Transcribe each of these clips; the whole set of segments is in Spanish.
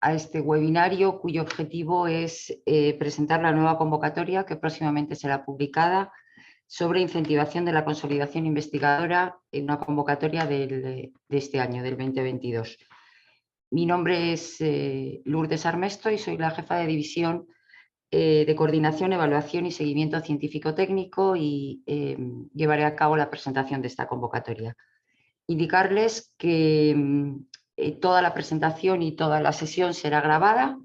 a este webinario, cuyo objetivo es presentar la nueva convocatoria que próximamente será publicada sobre incentivación de la consolidación investigadora en una convocatoria de este año, del 2022. Mi nombre es Lourdes Armesto y soy la jefa de división de coordinación, evaluación y seguimiento científico-técnico y llevaré a cabo la presentación de esta convocatoria. Indicarles que toda la presentación y toda la sesión será grabada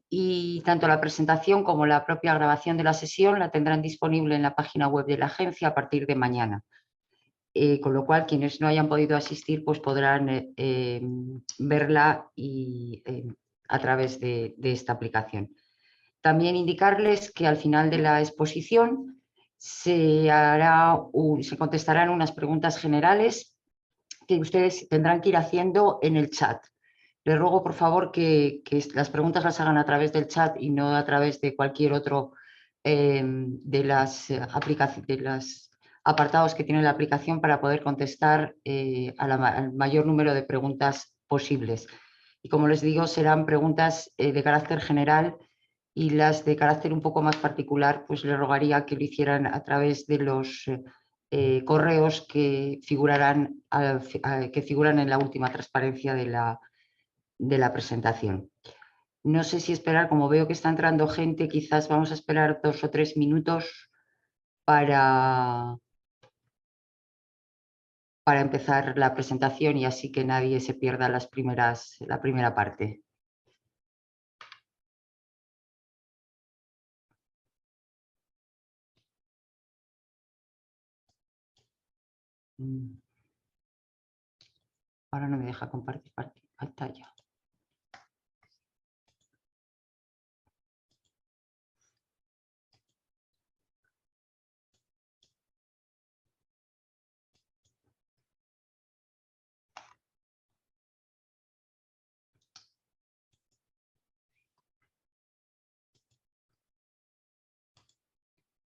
y tanto la presentación como la propia grabación de la sesión la tendrán disponible en la página web de la agencia a partir de mañana. Con lo cual, quienes no hayan podido asistir pues podrán verla a través de esta aplicación. También indicarles que al final de la exposición se contestarán unas preguntas generales que ustedes tendrán que ir haciendo en el chat. Les ruego, por favor, que las preguntas las hagan a través del chat y no a través de cualquier otro de los apartados que tiene la aplicación para poder contestar al mayor número de preguntas posibles. Y como les digo, serán preguntas de carácter general y las de carácter un poco más particular, pues les rogaría que lo hicieran a través de los correos que figuran en la última transparencia de la presentación. No sé si esperar, como veo que está entrando gente, quizás vamos a esperar 2 o 3 minutos para empezar la presentación y así que nadie se pierda la primera parte. Ahora no me deja compartir pantalla.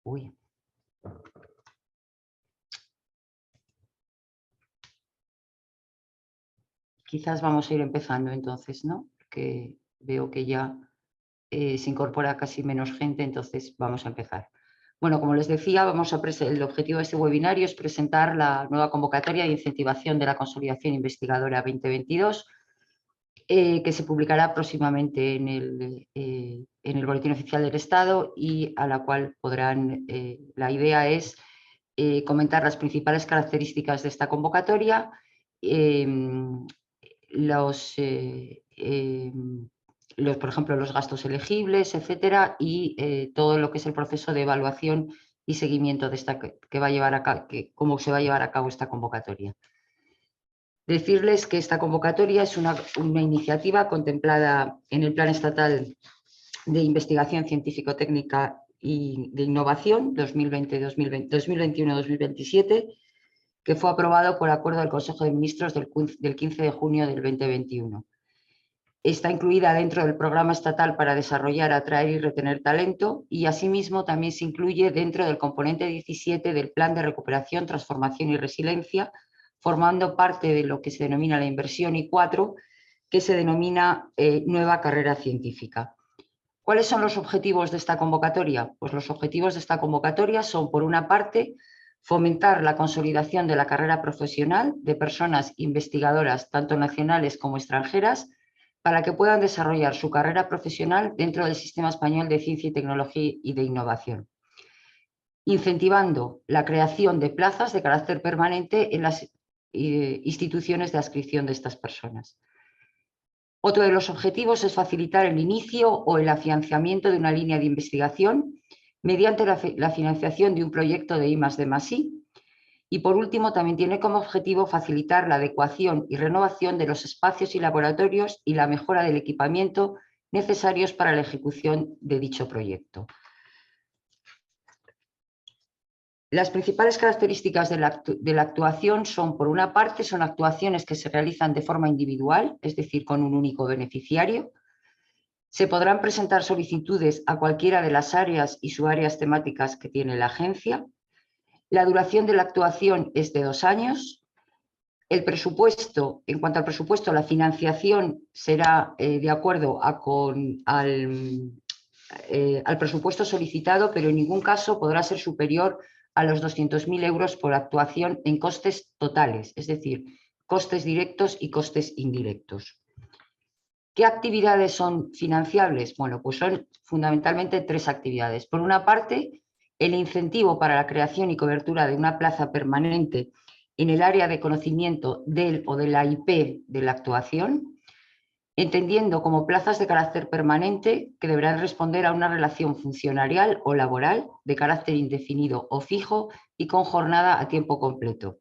Uy. Quizás vamos a ir empezando entonces, ¿no? Porque veo que ya se incorpora casi menos gente, entonces vamos a empezar. Bueno, como les decía, el objetivo de este webinario es presentar la nueva convocatoria de incentivación de la consolidación investigadora 2022, que se publicará próximamente en el Boletín Oficial del Estado y a la cual la idea es comentar las principales características de esta convocatoria, por ejemplo, los gastos elegibles, etcétera, y todo lo que es el proceso de evaluación y seguimiento de cómo se va a llevar a cabo esta convocatoria. Decirles que esta convocatoria es una iniciativa contemplada en el Plan Estatal de Investigación Científico-Técnica y de Innovación 2021-2027, que fue aprobado por acuerdo del Consejo de Ministros del 15 de junio del 2021. Está incluida dentro del Programa Estatal para desarrollar, atraer y retener talento y, asimismo, también se incluye dentro del componente 17 del Plan de Recuperación, Transformación y Resiliencia, formando parte de lo que se denomina la inversión I4, que se denomina Nueva Carrera Científica. ¿Cuáles son los objetivos de esta convocatoria? Pues los objetivos de esta convocatoria son, por una parte, fomentar la consolidación de la carrera profesional de personas investigadoras, tanto nacionales como extranjeras, para que puedan desarrollar su carrera profesional dentro del Sistema Español de Ciencia y Tecnología y de Innovación. Incentivando la creación de plazas de carácter permanente en las instituciones de adscripción de estas personas. Otro de los objetivos es facilitar el inicio o el afianzamiento de una línea de investigación mediante la financiación de un proyecto de I+D+I. Y por último, también tiene como objetivo facilitar la adecuación y renovación de los espacios y laboratorios y la mejora del equipamiento necesarios para la ejecución de dicho proyecto. Las principales características de la actuación son, por una parte, son actuaciones que se realizan de forma individual, es decir, con un único beneficiario. Se podrán presentar solicitudes a cualquiera de las áreas y subáreas temáticas que tiene la agencia. La duración de la actuación es de 2 años. El presupuesto, en cuanto al presupuesto, la financiación será de acuerdo al presupuesto solicitado, pero en ningún caso podrá ser superior a los 200.000 euros por actuación en costes totales, es decir, costes directos y costes indirectos. ¿Qué actividades son financiables? Bueno, pues son fundamentalmente 3 actividades. Por una parte, el incentivo para la creación y cobertura de una plaza permanente en el área de conocimiento del o de la IP de la actuación, entendiendo como plazas de carácter permanente que deberán responder a una relación funcionarial o laboral de carácter indefinido o fijo y con jornada a tiempo completo.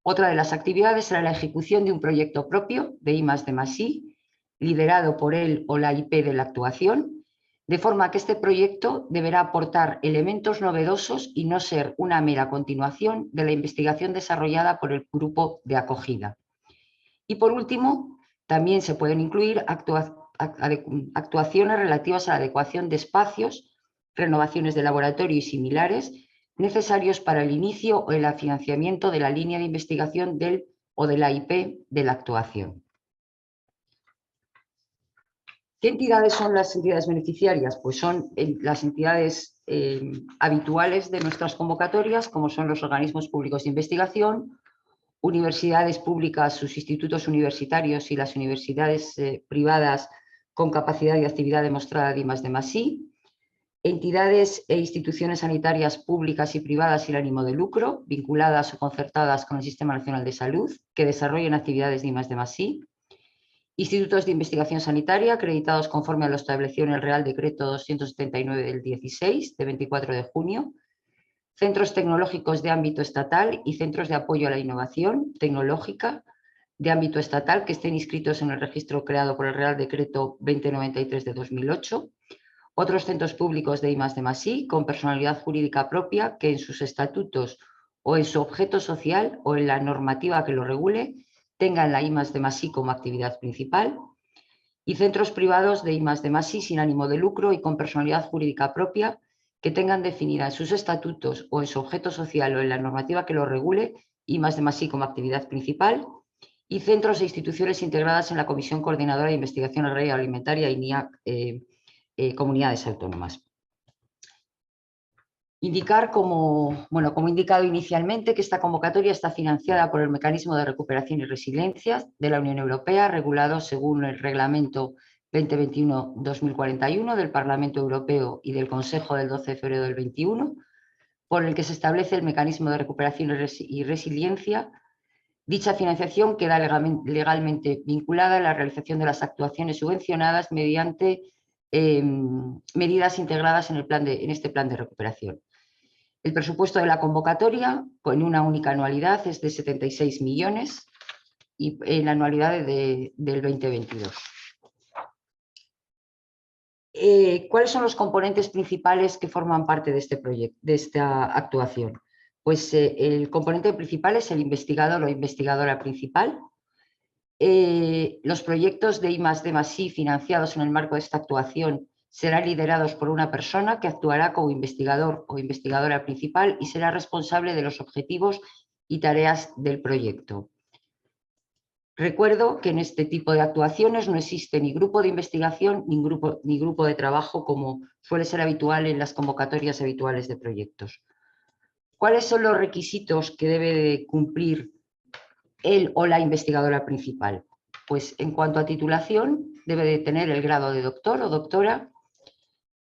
Otra de las actividades será la ejecución de un proyecto propio de I+D+I, liderado por él o la IP de la actuación, de forma que este proyecto deberá aportar elementos novedosos y no ser una mera continuación de la investigación desarrollada por el grupo de acogida. Y por último, también se pueden incluir actuaciones relativas a la adecuación de espacios, renovaciones de laboratorio y similares, necesarios para el inicio o el financiamiento de la línea de investigación del o de la IP de la actuación. ¿Qué entidades son las entidades beneficiarias? Pues son las entidades habituales de nuestras convocatorias, como son los organismos públicos de investigación, universidades públicas, sus institutos universitarios y las universidades privadas con capacidad de actividad demostrada de I+D+I, entidades e instituciones sanitarias públicas y privadas sin ánimo de lucro, vinculadas o concertadas con el Sistema Nacional de Salud, que desarrollen actividades de I+D+I, institutos de investigación sanitaria acreditados conforme a lo establecido en el Real Decreto 279 del 16, de 24 de junio, centros tecnológicos de ámbito estatal y centros de apoyo a la innovación tecnológica de ámbito estatal que estén inscritos en el registro creado por el Real Decreto 2093 de 2008, otros centros públicos de I+D+I con personalidad jurídica propia que en sus estatutos o en su objeto social o en la normativa que lo regule tengan la I+D+I como actividad principal, y centros privados de I+D+I sin ánimo de lucro y con personalidad jurídica propia que tengan definida en sus estatutos o en su objeto social o en la normativa que lo regule I+D+I como actividad principal, y centros e instituciones integradas en la Comisión Coordinadora de Investigación Agraria INIAC, comunidades autónomas. Indicar, como he indicado inicialmente, que esta convocatoria está financiada por el Mecanismo de Recuperación y Resiliencia de la Unión Europea, regulado según el Reglamento 2021-2041 del Parlamento Europeo y del Consejo del 12 de febrero del 21, por el que se establece el Mecanismo de Recuperación y Resiliencia. Dicha financiación queda legalmente vinculada a la realización de las actuaciones subvencionadas mediante medidas integradas en este plan de recuperación. El presupuesto de la convocatoria, con una única anualidad, es de 76 millones y en la anualidad del 2022. ¿Cuáles son los componentes principales que forman parte de este proyecto, de esta actuación? Pues el componente principal es el investigador o investigadora principal. Los proyectos de I+D+I financiados en el marco de esta actuación serán liderados por una persona que actuará como investigador o investigadora principal y será responsable de los objetivos y tareas del proyecto. Recuerdo que en este tipo de actuaciones no existe ni grupo de investigación ni grupo de trabajo como suele ser habitual en las convocatorias habituales de proyectos. ¿Cuáles son los requisitos que debe de cumplir él o la investigadora principal? Pues en cuanto a titulación, debe de tener el grado de doctor o doctora.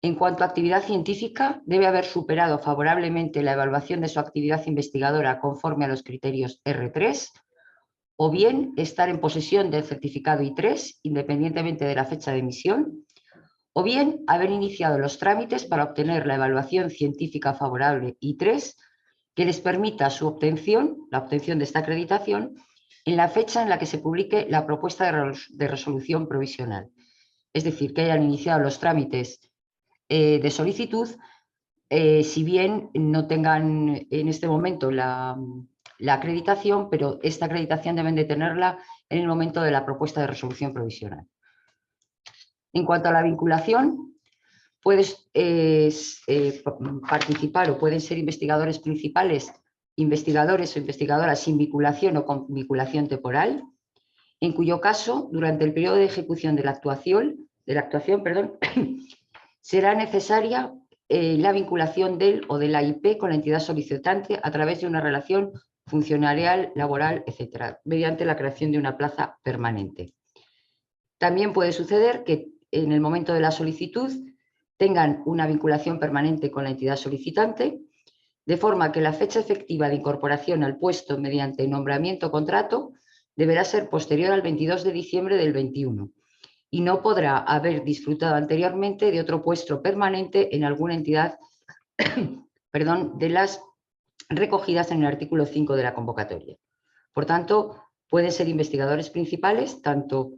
En cuanto a actividad científica, debe haber superado favorablemente la evaluación de su actividad investigadora conforme a los criterios R3, o bien estar en posesión del certificado I3, independientemente de la fecha de emisión, o bien haber iniciado los trámites para obtener la evaluación científica favorable I3, que les permita su obtención, la obtención de esta acreditación, en la fecha en la que se publique la propuesta de resolución provisional. Es decir, que hayan iniciado los trámites de solicitud, si bien no tengan en este momento la acreditación, pero esta acreditación deben de tenerla en el momento de la propuesta de resolución provisional. En cuanto a la vinculación, puedes participar o pueden ser investigadores principales investigadores o investigadoras sin vinculación o con vinculación temporal, en cuyo caso, durante el periodo de ejecución de la actuación, será necesaria la vinculación del o de la IP con la entidad solicitante a través de una relación funcionarial, laboral, etcétera, mediante la creación de una plaza permanente. También puede suceder que en el momento de la solicitud tengan una vinculación permanente con la entidad solicitante, de forma que la fecha efectiva de incorporación al puesto mediante nombramiento o contrato deberá ser posterior al 22 de diciembre del 21 y no podrá haber disfrutado anteriormente de otro puesto permanente en alguna entidad de las recogidas en el artículo 5 de la convocatoria. Por tanto, pueden ser investigadores principales, tanto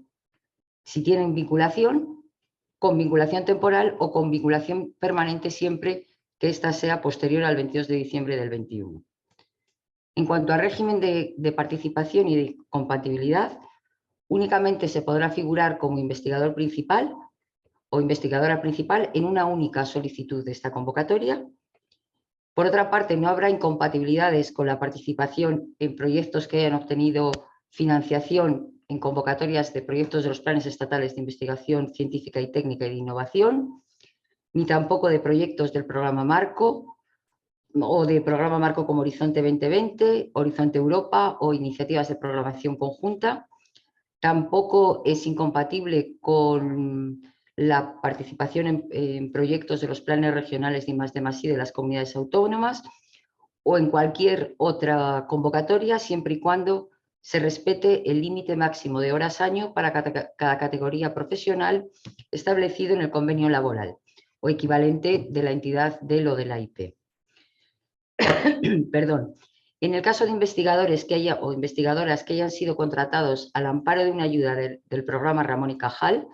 si tienen vinculación, con vinculación temporal o con vinculación permanente siempre que ésta sea posterior al 22 de diciembre del 21. En cuanto al régimen de participación y de compatibilidad, únicamente se podrá figurar como investigador principal o investigadora principal en una única solicitud de esta convocatoria. Por otra parte, no habrá incompatibilidades con la participación en proyectos que hayan obtenido financiación en convocatorias de proyectos de los planes estatales de investigación científica y técnica y de innovación, ni tampoco de proyectos del programa Marco o de programa Marco como Horizonte 2020, Horizonte Europa o iniciativas de programación conjunta. Tampoco es incompatible con la participación en proyectos de los planes regionales de I+D+I de las comunidades autónomas o en cualquier otra convocatoria, siempre y cuando se respete el límite máximo de horas año para cada categoría profesional establecido en el convenio laboral o equivalente de la entidad del o de la IP. Perdón. En el caso de investigadores o investigadoras que hayan sido contratados al amparo de una ayuda del programa Ramón y Cajal,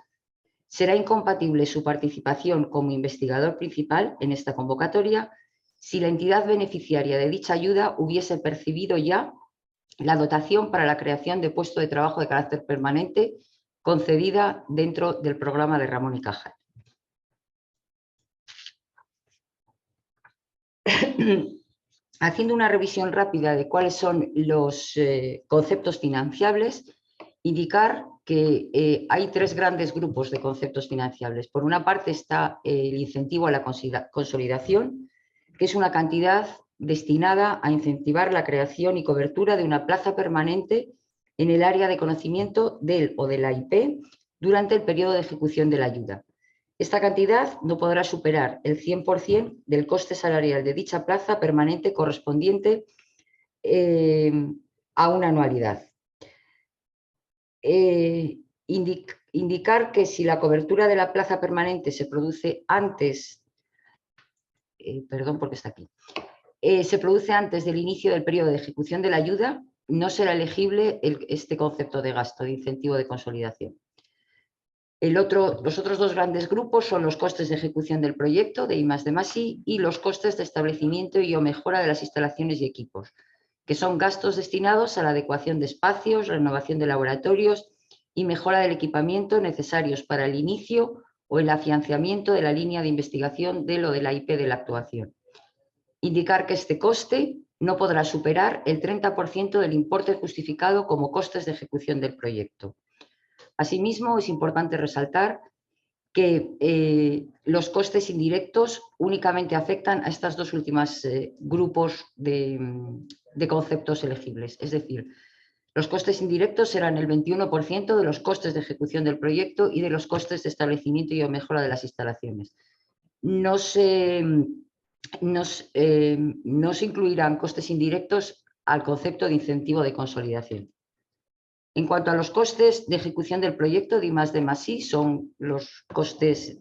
será incompatible su participación como investigador principal en esta convocatoria si la entidad beneficiaria de dicha ayuda hubiese percibido ya la dotación para la creación de puesto de trabajo de carácter permanente concedida dentro del programa de Ramón y Cajal. Haciendo una revisión rápida de cuáles son los conceptos financiables, indicar que hay tres grandes grupos de conceptos financiables. Por una parte está el incentivo a la consolidación, que es una cantidad destinada a incentivar la creación y cobertura de una plaza permanente en el área de conocimiento del o de la IP durante el periodo de ejecución de la ayuda. Esta cantidad no podrá superar el 100% del coste salarial de dicha plaza permanente correspondiente a una anualidad. Indicar que si la cobertura de la plaza permanente se produce antes, se produce antes del inicio del periodo de ejecución de la ayuda, no será elegible este concepto de gasto, de incentivo de consolidación. Los otros dos grandes grupos son los costes de ejecución del proyecto de I+D+I y los costes de establecimiento y o mejora de las instalaciones y equipos, que son gastos destinados a la adecuación de espacios, renovación de laboratorios y mejora del equipamiento necesarios para el inicio o el afianzamiento de la línea de investigación del o de la IP de la actuación. Indicar que este coste no podrá superar el 30% del importe justificado como costes de ejecución del proyecto. Asimismo, es importante resaltar que los costes indirectos únicamente afectan a estos dos últimos grupos de conceptos elegibles. Es decir, los costes indirectos serán el 21% de los costes de ejecución del proyecto y de los costes de establecimiento y o mejora de las instalaciones. No se incluirán costes indirectos al concepto de incentivo de consolidación. En cuanto a los costes de ejecución del proyecto de I+D+I, son los costes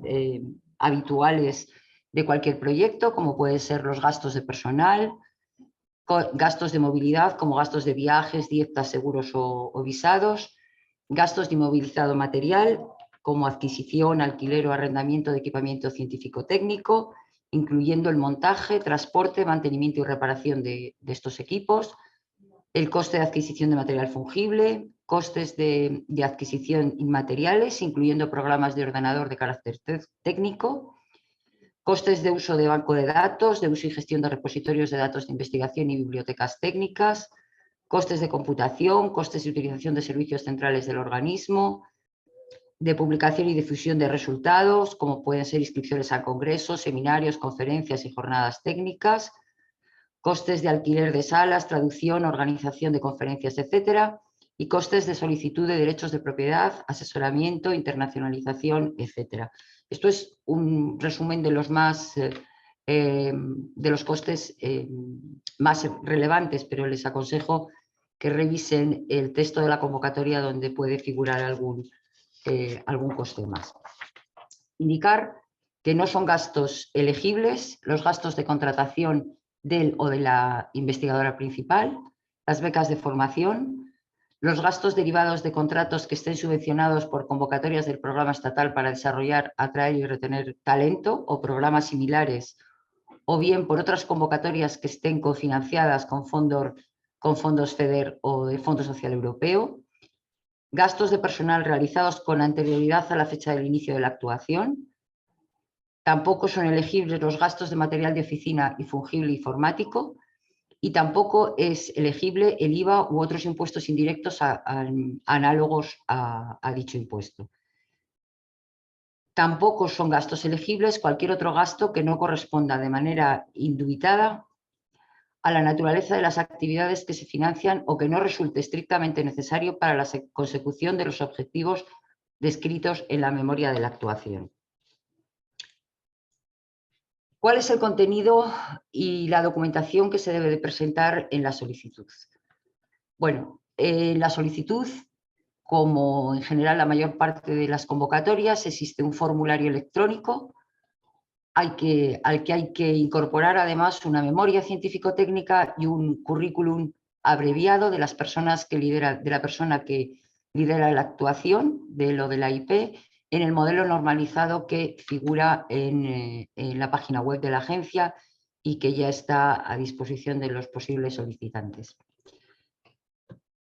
habituales de cualquier proyecto, como pueden ser los gastos de personal, gastos de movilidad, como gastos de viajes, dietas, seguros o visados, gastos de inmovilizado material, como adquisición, alquiler o arrendamiento de equipamiento científico-técnico, incluyendo el montaje, transporte, mantenimiento y reparación de estos equipos, el coste de adquisición de material fungible, costes de adquisición inmateriales, incluyendo programas de ordenador de carácter técnico, costes de uso de banco de datos, de uso y gestión de repositorios de datos de investigación y bibliotecas técnicas, costes de computación, costes de utilización de servicios centrales del organismo, de publicación y difusión de resultados, como pueden ser inscripciones a congresos, seminarios, conferencias y jornadas técnicas, costes de alquiler de salas, traducción, organización de conferencias, etcétera, y costes de solicitud de derechos de propiedad, asesoramiento, internacionalización, etcétera. Esto es un resumen de los de los costes más relevantes, pero les aconsejo que revisen el texto de la convocatoria donde puede figurar algún coste más. Indicar que no son gastos elegibles los gastos de contratación del o de la investigadora principal, las becas de formación, los gastos derivados de contratos que estén subvencionados por convocatorias del programa estatal para desarrollar, atraer y retener talento o programas similares, o bien por otras convocatorias que estén cofinanciadas con fondos FEDER o de Fondo Social Europeo, gastos de personal realizados con anterioridad a la fecha del inicio de la actuación. Tampoco son elegibles los gastos de material de oficina y fungible informático, y tampoco es elegible el IVA u otros impuestos indirectos análogos a dicho impuesto. Tampoco son gastos elegibles cualquier otro gasto que no corresponda de manera indubitada a la naturaleza de las actividades que se financian o que no resulte estrictamente necesario para la consecución de los objetivos descritos en la memoria de la actuación. ¿Cuál es el contenido y la documentación que se debe de presentar en la solicitud? Bueno, en la solicitud, como en general la mayor parte de las convocatorias, existe un formulario electrónico al que hay que incorporar además una memoria científico-técnica y un currículum abreviado de las personas que de la persona que lidera la actuación de lo de la IP, en el modelo normalizado que figura en la página web de la agencia y que ya está a disposición de los posibles solicitantes.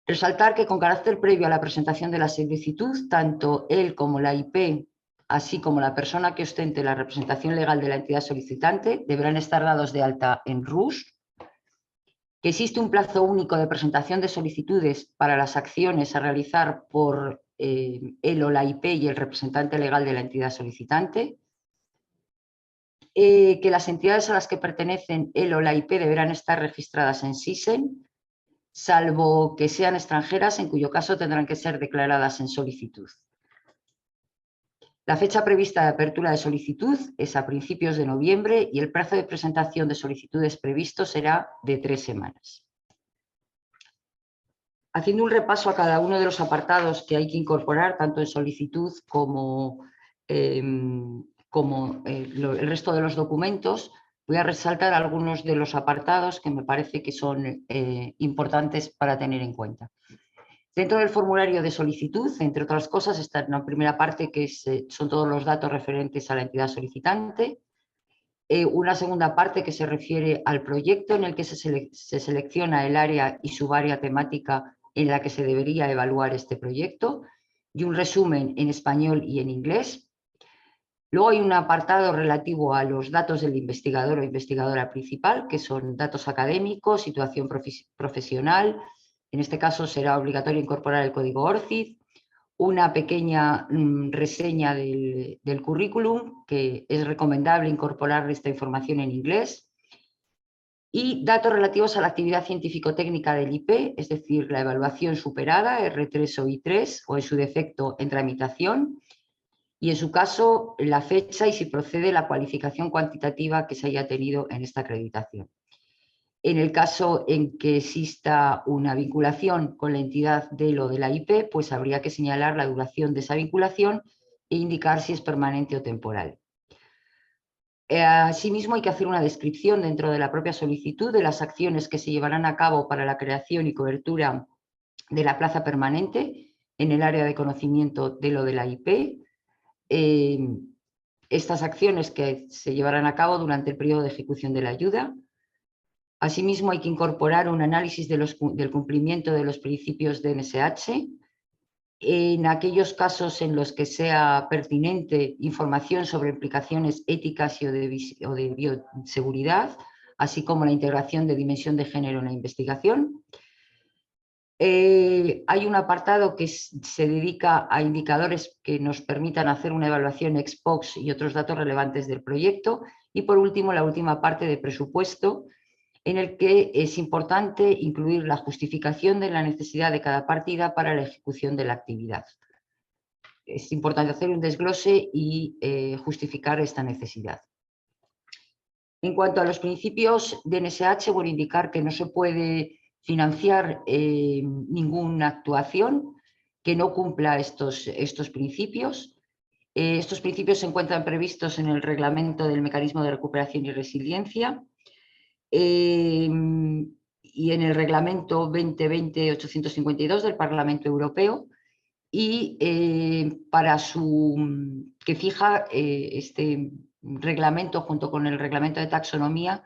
Resaltar que con carácter previo a la presentación de la solicitud, tanto él como la IP, así como la persona que ostente la representación legal de la entidad solicitante, deberán estar dados de alta en RUS, que existe un plazo único de presentación de solicitudes para las acciones a realizar por él o la IP y el representante legal de la entidad solicitante, que las entidades a las que pertenecen él o la IP deberán estar registradas en SISEN, salvo que sean extranjeras, en cuyo caso tendrán que ser declaradas en solicitud. La fecha prevista de apertura de solicitud es a principios de noviembre y el plazo de presentación de solicitudes previsto será de 3 semanas. Haciendo un repaso a cada uno de los apartados que hay que incorporar, tanto en solicitud como el resto de los documentos, voy a resaltar algunos de los apartados que me parece que son importantes para tener en cuenta. Dentro del formulario de solicitud, entre otras cosas, está una primera parte que son todos los datos referentes a la entidad solicitante, una segunda parte que se refiere al proyecto en el que se selecciona el área y subárea temática en la que se debería evaluar este proyecto, y un resumen en español y en inglés. Luego hay un apartado relativo a los datos del investigador o investigadora principal, que son datos académicos, situación profesional. En este caso será obligatorio incorporar el código ORCID, una pequeña reseña del currículum, que es recomendable incorporar esta información en inglés, y datos relativos a la actividad científico-técnica del IP, es decir, la evaluación superada, R3 o I3, o en su defecto en tramitación, y en su caso la fecha y si procede la cualificación cuantitativa que se haya tenido en esta acreditación. En el caso en que exista una vinculación con la entidad del o de la IP, pues habría que señalar la duración de esa vinculación e indicar si es permanente o temporal. Asimismo, hay que hacer una descripción dentro de la propia solicitud de las acciones que se llevarán a cabo para la creación y cobertura de la plaza permanente en el área de conocimiento de lo de la IP. Estas acciones que se llevarán a cabo durante el periodo de ejecución de la ayuda. Asimismo, hay que incorporar un análisis del cumplimiento de los principios de NSH, En aquellos casos en los que sea pertinente información sobre implicaciones éticas o de bioseguridad, así como la integración de dimensión de género en la investigación. Hay un apartado que se dedica a indicadores que nos permitan hacer una evaluación ex post y otros datos relevantes del proyecto. Y por último, la última parte de presupuesto, en el que es importante incluir la justificación de la necesidad de cada partida para la ejecución de la actividad. Es importante hacer un desglose y justificar esta necesidad. En cuanto a los principios de NSH, voy a indicar que no se puede financiar ninguna actuación que no cumpla estos principios. Estos principios se encuentran previstos en el Reglamento del Mecanismo de Recuperación y Resiliencia y en el Reglamento 2020-852 del Parlamento Europeo, y que fija este reglamento, junto con el reglamento de taxonomía,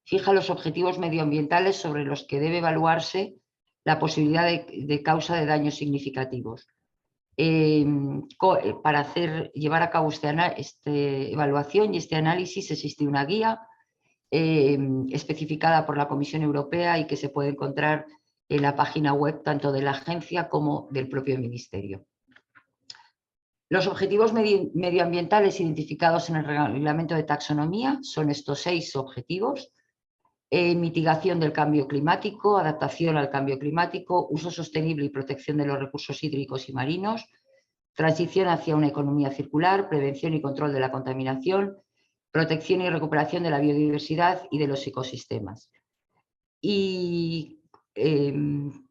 fija los objetivos medioambientales sobre los que debe evaluarse la posibilidad de causa de daños significativos. Para llevar a cabo esta evaluación y este análisis existe una guía especificada por la Comisión Europea y que se puede encontrar en la página web tanto de la agencia como del propio ministerio. Los objetivos medioambientales identificados en el reglamento de taxonomía son estos 6 objetivos: mitigación del cambio climático, adaptación al cambio climático, uso sostenible y protección de los recursos hídricos y marinos, transición hacia una economía circular, prevención y control de la contaminación, protección y recuperación de la biodiversidad y de los ecosistemas. Y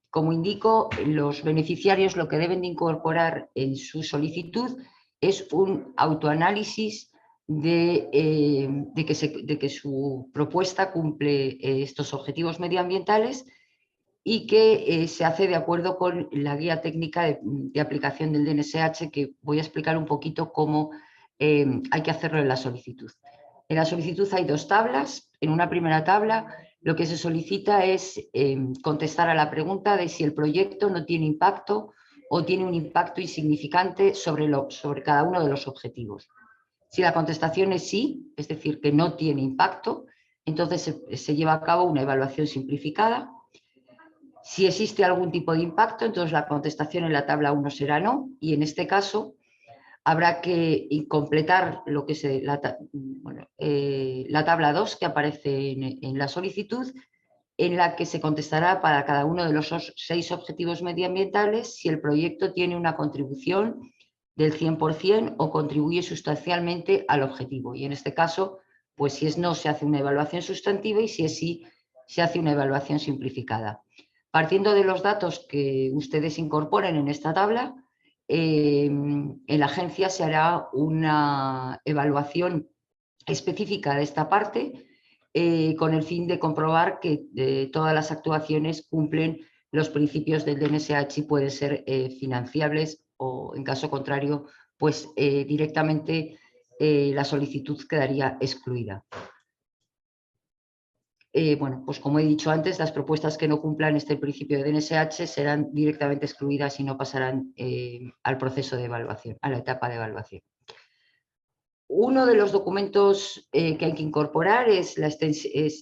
como indico, los beneficiarios lo que deben de incorporar en su solicitud es un autoanálisis de que su propuesta cumple estos objetivos medioambientales y que se hace de acuerdo con la guía técnica de aplicación del DNSH, que voy a explicar un poquito cómo hay que hacerlo en la solicitud. En la solicitud hay 2 tablas. En una primera tabla lo que se solicita es contestar a la pregunta de si el proyecto no tiene impacto o tiene un impacto insignificante sobre cada uno de los objetivos. Si la contestación es sí, es decir, que no tiene impacto, entonces se lleva a cabo una evaluación simplificada. Si existe algún tipo de impacto, entonces la contestación en la tabla 1 será no, y en este caso habrá que completar la tabla 2 que aparece en la solicitud, en la que se contestará para cada uno de los 6 objetivos medioambientales si el proyecto tiene una contribución del 100% o contribuye sustancialmente al objetivo. Y en este caso, pues si es no, se hace una evaluación sustantiva, y si es sí, se hace una evaluación simplificada. Partiendo de los datos que ustedes incorporen en esta tabla, en la agencia se hará una evaluación específica de esta parte con el fin de comprobar que todas las actuaciones cumplen los principios del DNSH y pueden ser financiables, o en caso contrario, pues directamente la solicitud quedaría excluida. Bueno, pues como he dicho antes, las propuestas que no cumplan este principio de DNSH serán directamente excluidas y no pasarán al proceso de evaluación, a la etapa de evaluación. Uno de los documentos que hay que incorporar es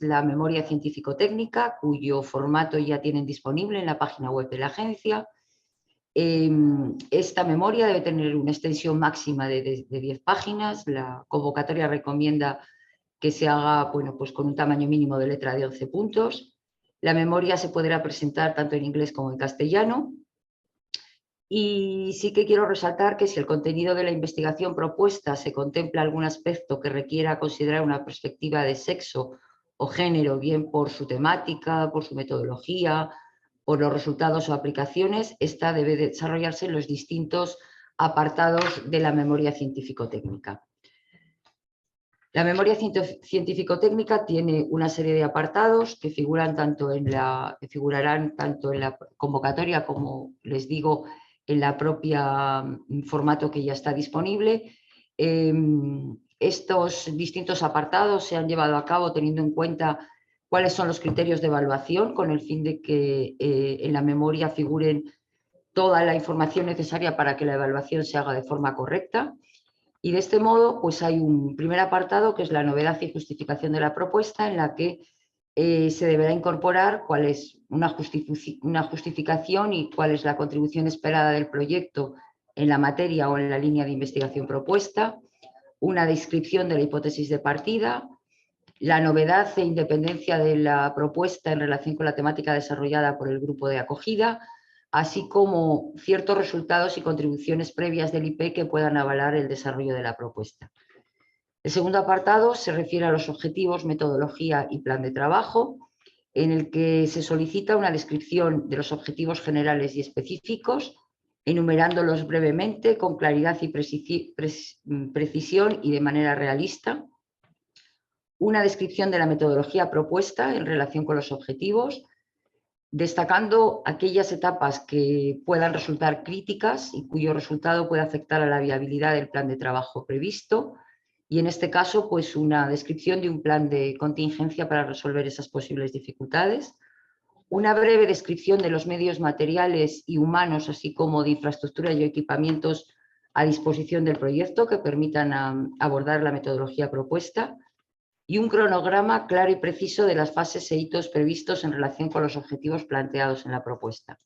la memoria científico-técnica, cuyo formato ya tienen disponible en la página web de la agencia. Esta memoria debe tener una extensión máxima de 10 páginas. La convocatoria recomienda que se haga, bueno, pues con un tamaño mínimo de letra de 11 puntos. La memoria se podrá presentar tanto en inglés como en castellano. Y sí que quiero resaltar que si el contenido de la investigación propuesta se contempla algún aspecto que requiera considerar una perspectiva de sexo o género, bien por su temática, por su metodología, por los resultados o aplicaciones, esta debe desarrollarse en los distintos apartados de la memoria científico-técnica. La memoria científico-técnica tiene una serie de apartados que figurarán tanto en la convocatoria como, les digo, en la propia formato que ya está disponible. Estos distintos apartados se han llevado a cabo teniendo en cuenta cuáles son los criterios de evaluación, con el fin de que en la memoria figuren toda la información necesaria para que la evaluación se haga de forma correcta. Y de este modo, pues hay un primer apartado que es la novedad y justificación de la propuesta, en la que se deberá incorporar cuál es una justificación y cuál es la contribución esperada del proyecto en la materia o en la línea de investigación propuesta, una descripción de la hipótesis de partida, la novedad e independencia de la propuesta en relación con la temática desarrollada por el grupo de acogida, así como ciertos resultados y contribuciones previas del IP que puedan avalar el desarrollo de la propuesta. El segundo apartado se refiere a los objetivos, metodología y plan de trabajo, en el que se solicita una descripción de los objetivos generales y específicos, enumerándolos brevemente, con claridad y precisión y de manera realista. Una descripción de la metodología propuesta en relación con los objetivos, destacando aquellas etapas que puedan resultar críticas y cuyo resultado puede afectar a la viabilidad del plan de trabajo previsto, y en este caso, pues una descripción de un plan de contingencia para resolver esas posibles dificultades, una breve descripción de los medios materiales y humanos, así como de infraestructura y equipamientos a disposición del proyecto que permitan abordar la metodología propuesta, y un cronograma claro y preciso de las fases e hitos previstos en relación con los objetivos planteados en la propuesta.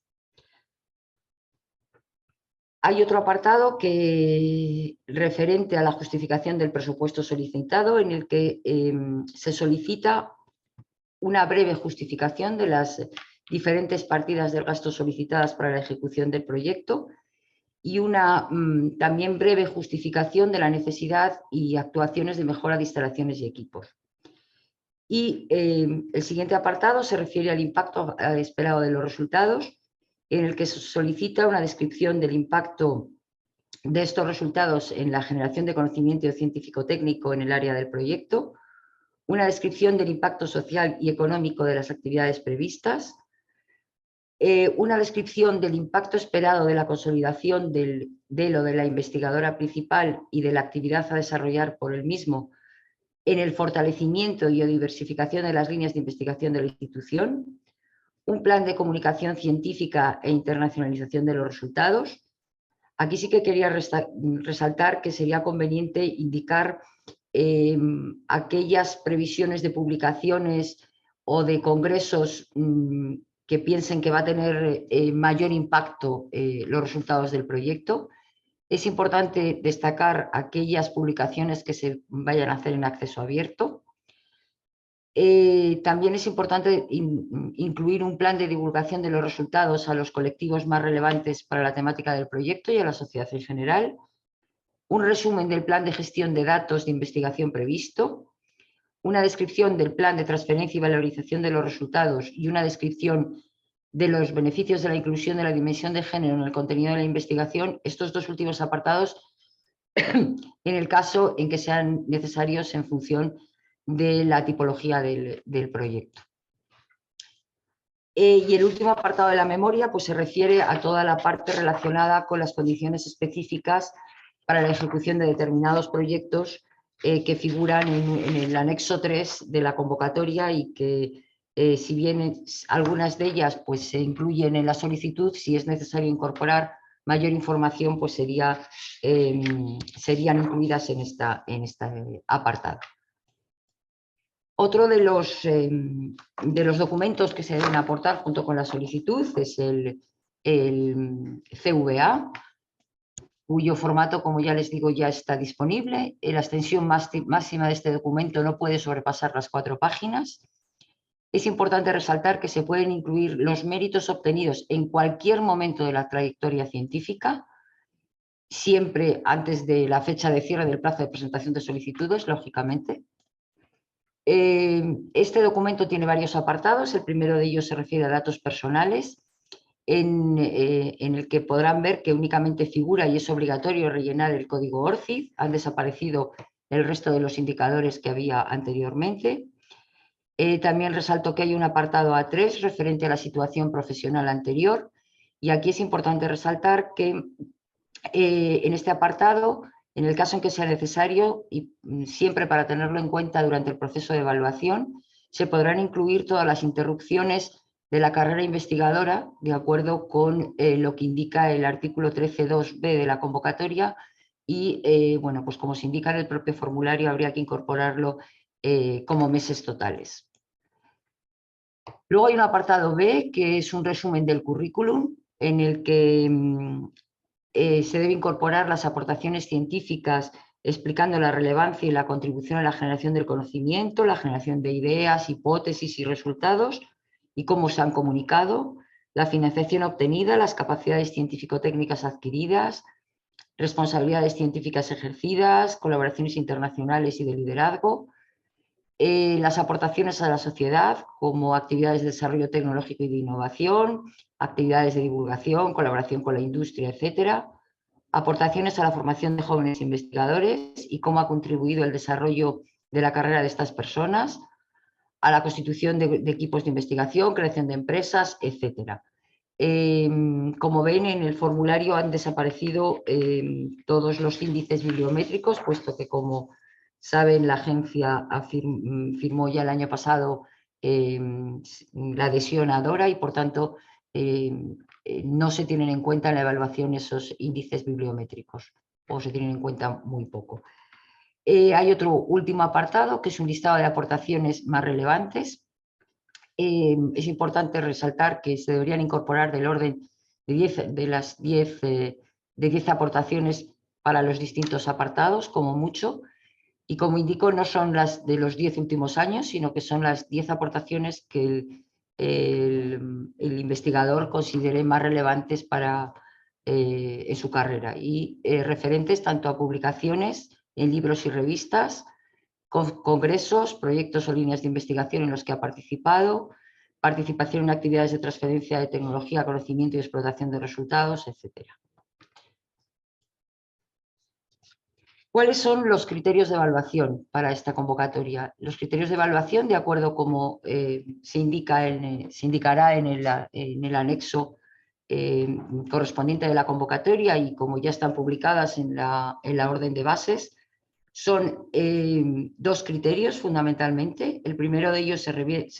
Hay otro apartado referente a la justificación del presupuesto solicitado, en el que se solicita una breve justificación de las diferentes partidas del gasto solicitadas para la ejecución del proyecto y una también breve justificación de la necesidad y actuaciones de mejora de instalaciones y equipos. Y el siguiente apartado se refiere al impacto esperado de los resultados, en el que se solicita una descripción del impacto de estos resultados en la generación de conocimiento científico-técnico en el área del proyecto, una descripción del impacto social y económico de las actividades previstas, una descripción del impacto esperado de la consolidación de la investigadora principal y de la actividad a desarrollar por el mismo en el fortalecimiento y o diversificación de las líneas de investigación de la institución, un plan de comunicación científica e internacionalización de los resultados. Aquí sí que quería resaltar que sería conveniente indicar aquellas previsiones de publicaciones o de congresos que piensen que va a tener mayor impacto los resultados del proyecto. Es importante destacar aquellas publicaciones que se vayan a hacer en acceso abierto. También es importante incluir un plan de divulgación de los resultados a los colectivos más relevantes para la temática del proyecto y a la sociedad en general. Un resumen del plan de gestión de datos de investigación previsto. Una descripción del plan de transferencia y valorización de los resultados y una descripción de los beneficios de la inclusión de la dimensión de género en el contenido de la investigación. Estos dos últimos apartados en el caso en que sean necesarios en función de la tipología del proyecto. Y el último apartado de la memoria pues, se refiere a toda la parte relacionada con las condiciones específicas para la ejecución de determinados proyectos que figuran en el anexo 3 de la convocatoria y que si bien algunas de ellas pues, se incluyen en la solicitud, si es necesario incorporar mayor información, pues serían incluidas en este apartado. Otro de los documentos que se deben aportar junto con la solicitud es el CVA, cuyo formato, como ya les digo, ya está disponible. La extensión máxima de este documento no puede sobrepasar las 4 páginas. Es importante resaltar que se pueden incluir los méritos obtenidos en cualquier momento de la trayectoria científica, siempre antes de la fecha de cierre del plazo de presentación de solicitudes, lógicamente. Este documento tiene varios apartados. El primero de ellos se refiere a datos personales, en el que podrán ver que únicamente figura y es obligatorio rellenar el código ORCID. Han desaparecido el resto de los indicadores que había anteriormente. También resalto que hay un apartado A3 referente a la situación profesional anterior, y aquí es importante resaltar que en este apartado, en el caso en que sea necesario, y siempre para tenerlo en cuenta durante el proceso de evaluación, se podrán incluir todas las interrupciones de la carrera investigadora, de acuerdo con lo que indica el artículo 13.2b de la convocatoria y, bueno, pues como se indica en el propio formulario, habría que incorporarlo como meses totales. Luego hay un apartado B, que es un resumen del currículum, en el que se debe incorporar las aportaciones científicas explicando la relevancia y la contribución a la generación del conocimiento, la generación de ideas, hipótesis y resultados, y cómo se han comunicado, la financiación obtenida, las capacidades científico-técnicas adquiridas, responsabilidades científicas ejercidas, colaboraciones internacionales y de liderazgo, las aportaciones a la sociedad como actividades de desarrollo tecnológico y de innovación, actividades de divulgación, colaboración con la industria, etcétera, aportaciones a la formación de jóvenes investigadores y cómo ha contribuido el desarrollo de la carrera de estas personas, a la constitución de equipos de investigación, creación de empresas, etcétera. Como ven, en el formulario han desaparecido todos los índices bibliométricos, puesto que, como saben, la agencia firmó ya el año pasado la adhesión a DORA y, por tanto, no se tienen en cuenta en la evaluación esos índices bibliométricos, o se tienen en cuenta muy poco. Hay otro último apartado, que es un listado de aportaciones más relevantes. Es importante resaltar que se deberían incorporar del orden de 10 aportaciones para los distintos apartados, como mucho, y como indico, no son las de los 10 últimos años, sino que son las 10 aportaciones que el investigador considere más relevantes para, en su carrera, y referentes tanto a publicaciones en libros y revistas, congresos, proyectos o líneas de investigación en los que ha participado, participación en actividades de transferencia de tecnología, conocimiento y explotación de resultados, etc. ¿Cuáles son los criterios de evaluación para esta convocatoria? Los criterios de evaluación, de acuerdo como se indicará en el anexo correspondiente de la convocatoria y como ya están publicadas en la orden de bases, son dos criterios fundamentalmente. El primero de ellos se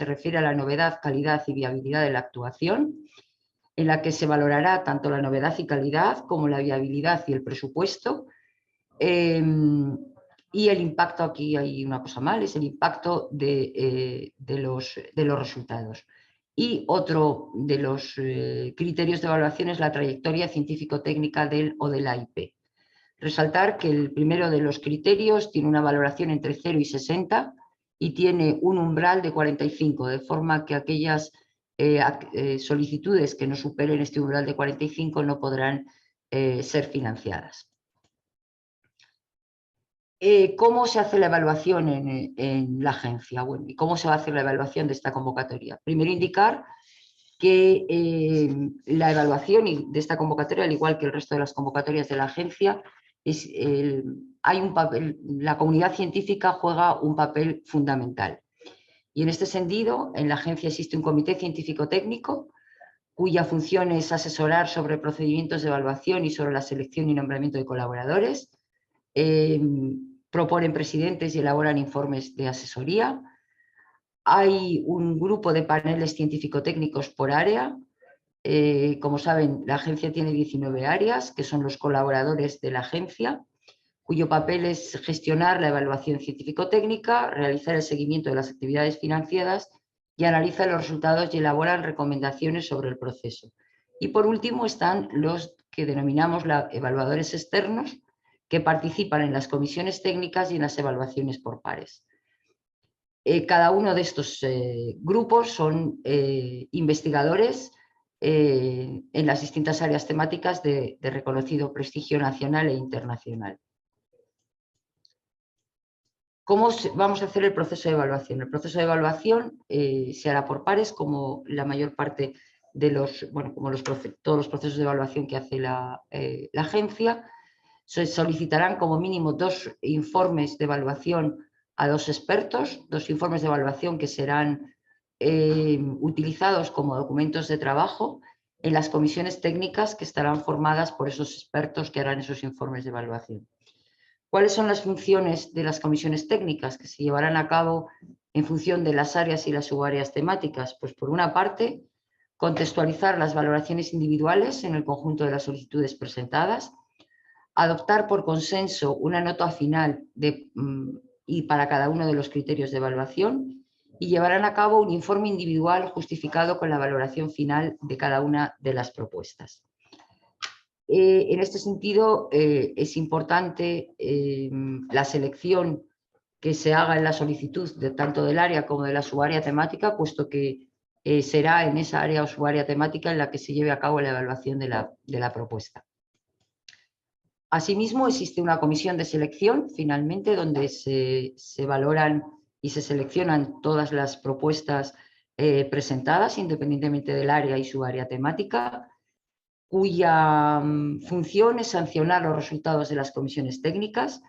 refiere a la novedad, calidad y viabilidad de la actuación, en la que se valorará tanto la novedad y calidad como la viabilidad y el presupuesto. Y el impacto, aquí hay una cosa mal, es el impacto de los resultados. Y otro de los criterios de evaluación es la trayectoria científico-técnica del o de la IP. Resaltar que el primero de los criterios tiene una valoración entre 0 y 60 y tiene un umbral de 45, de forma que aquellas solicitudes que no superen este umbral de 45 no podrán ser financiadas. ¿Cómo se hace la evaluación en la agencia? Bueno, ¿y cómo se va a hacer la evaluación de esta convocatoria? Primero, indicar que la evaluación de esta convocatoria, al igual que el resto de las convocatorias de la agencia, hay un papel, la comunidad científica juega un papel fundamental. Y en este sentido, en la agencia existe un comité científico-técnico cuya función es asesorar sobre procedimientos de evaluación y sobre la selección y nombramiento de colaboradores. Proponen presidentes y elaboran informes de asesoría. Hay un grupo de paneles científico-técnicos por área. Como saben, la agencia tiene 19 áreas, que son los colaboradores de la agencia, cuyo papel es gestionar la evaluación científico-técnica, realizar el seguimiento de las actividades financiadas y analizar los resultados y elaboran recomendaciones sobre el proceso. Y por último están los que denominamos evaluadores externos, que participan en las comisiones técnicas y en las evaluaciones por pares. Cada uno de estos grupos son investigadores en las distintas áreas temáticas de reconocido prestigio nacional e internacional. ¿Cómo vamos a hacer el proceso de evaluación? El proceso de evaluación se hará por pares, como la mayor parte de todos los procesos de evaluación que hace la agencia. Se solicitarán como mínimo 2 informes de evaluación a 2 expertos, 2 informes de evaluación que serán utilizados como documentos de trabajo en las comisiones técnicas que estarán formadas por esos expertos que harán esos informes de evaluación. ¿Cuáles son las funciones de las comisiones técnicas que se llevarán a cabo en función de las áreas y las subáreas temáticas? Pues por una parte, contextualizar las valoraciones individuales en el conjunto de las solicitudes presentadas, adoptar por consenso una nota final y para cada uno de los criterios de evaluación, y llevarán a cabo un informe individual justificado con la valoración final de cada una de las propuestas. En este sentido, es importante la selección que se haga en la solicitud tanto del área como de la subárea temática, puesto que será en esa área o subárea temática en la que se lleve a cabo la evaluación de la propuesta. Asimismo, existe una comisión de selección, finalmente, donde se valoran y se seleccionan todas las propuestas presentadas, independientemente del área y su área temática, cuya función es sancionar los resultados de las comisiones técnicas,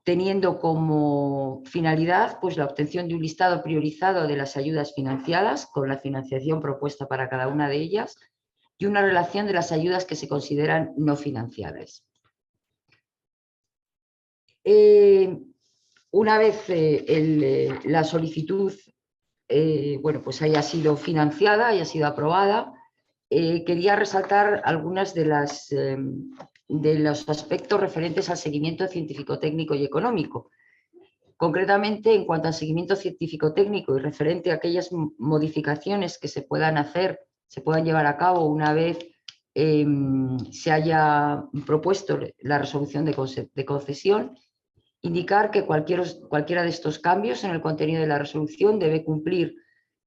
teniendo como finalidad pues, la obtención de un listado priorizado de las ayudas financiadas, con la financiación propuesta para cada una de ellas, y una relación de las ayudas que se consideran no financiables. Una vez la solicitud bueno, pues haya sido financiada, haya sido aprobada, quería resaltar algunas de los aspectos referentes al seguimiento científico-técnico y económico. Concretamente, en cuanto al seguimiento científico-técnico y referente a aquellas modificaciones que se puedan hacer, se puedan llevar a cabo una vez se haya propuesto la resolución de concesión, indicar que cualquiera de estos cambios en el contenido de la resolución debe cumplir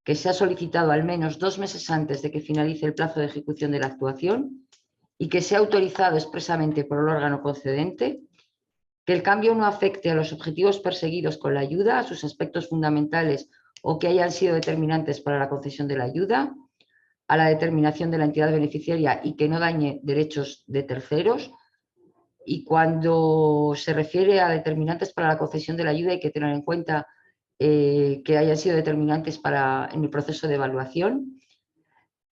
que se ha solicitado al menos 2 meses antes de que finalice el plazo de ejecución de la actuación y que sea autorizado expresamente por el órgano concedente, que el cambio no afecte a los objetivos perseguidos con la ayuda, a sus aspectos fundamentales o que hayan sido determinantes para la concesión de la ayuda, a la determinación de la entidad beneficiaria y que no dañe derechos de terceros. Y cuando se refiere a determinantes para la concesión de la ayuda hay que tener en cuenta que hayan sido determinantes en el proceso de evaluación,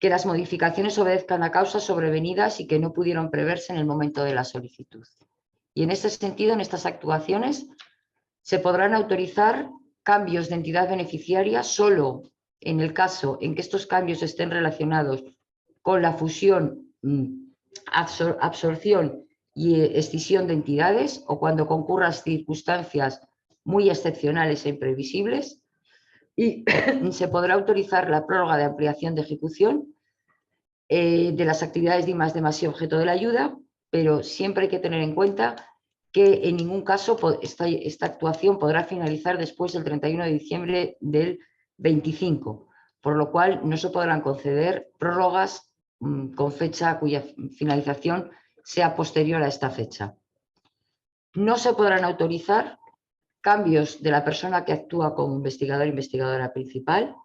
que las modificaciones obedezcan a causas sobrevenidas y que no pudieron preverse en el momento de la solicitud. Y en este sentido, en estas actuaciones, se podrán autorizar cambios de entidad beneficiaria solo en el caso en que estos cambios estén relacionados con la fusión, absorción y escisión de entidades o cuando concurran circunstancias muy excepcionales e imprevisibles, y se podrá autorizar la prórroga de ampliación de ejecución de las actividades de I+D+I objeto de la ayuda, pero siempre hay que tener en cuenta que en ningún caso esta actuación podrá finalizar después del 31 de diciembre del 25, por lo cual no se podrán conceder prórrogas con fecha cuya finalización sea posterior a esta fecha. No se podrán autorizar cambios de la persona que actúa como investigador o investigadora principal.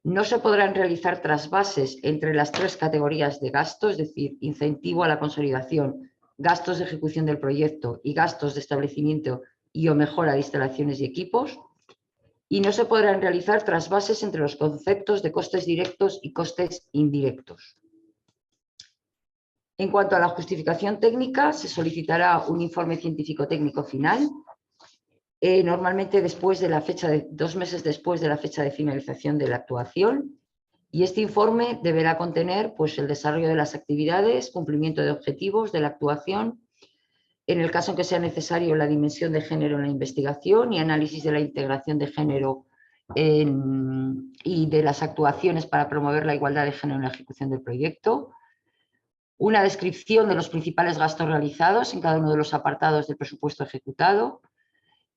No se podrán realizar trasvases entre las 3 categorías de gasto, es decir, incentivo a la consolidación, gastos de ejecución del proyecto y gastos de establecimiento y o mejora de instalaciones y equipos. Y no se podrán realizar trasvases entre los conceptos de costes directos y costes indirectos. En cuanto a la justificación técnica, se solicitará un informe científico-técnico final, normalmente después de la fecha 2 meses después de la fecha de finalización de la actuación, y este informe deberá contener pues, el desarrollo de las actividades, cumplimiento de objetivos de la actuación, en el caso en que sea necesario la dimensión de género en la investigación y análisis de la integración de género y de las actuaciones para promover la igualdad de género en la ejecución del proyecto, una descripción de los principales gastos realizados en cada uno de los apartados del presupuesto ejecutado,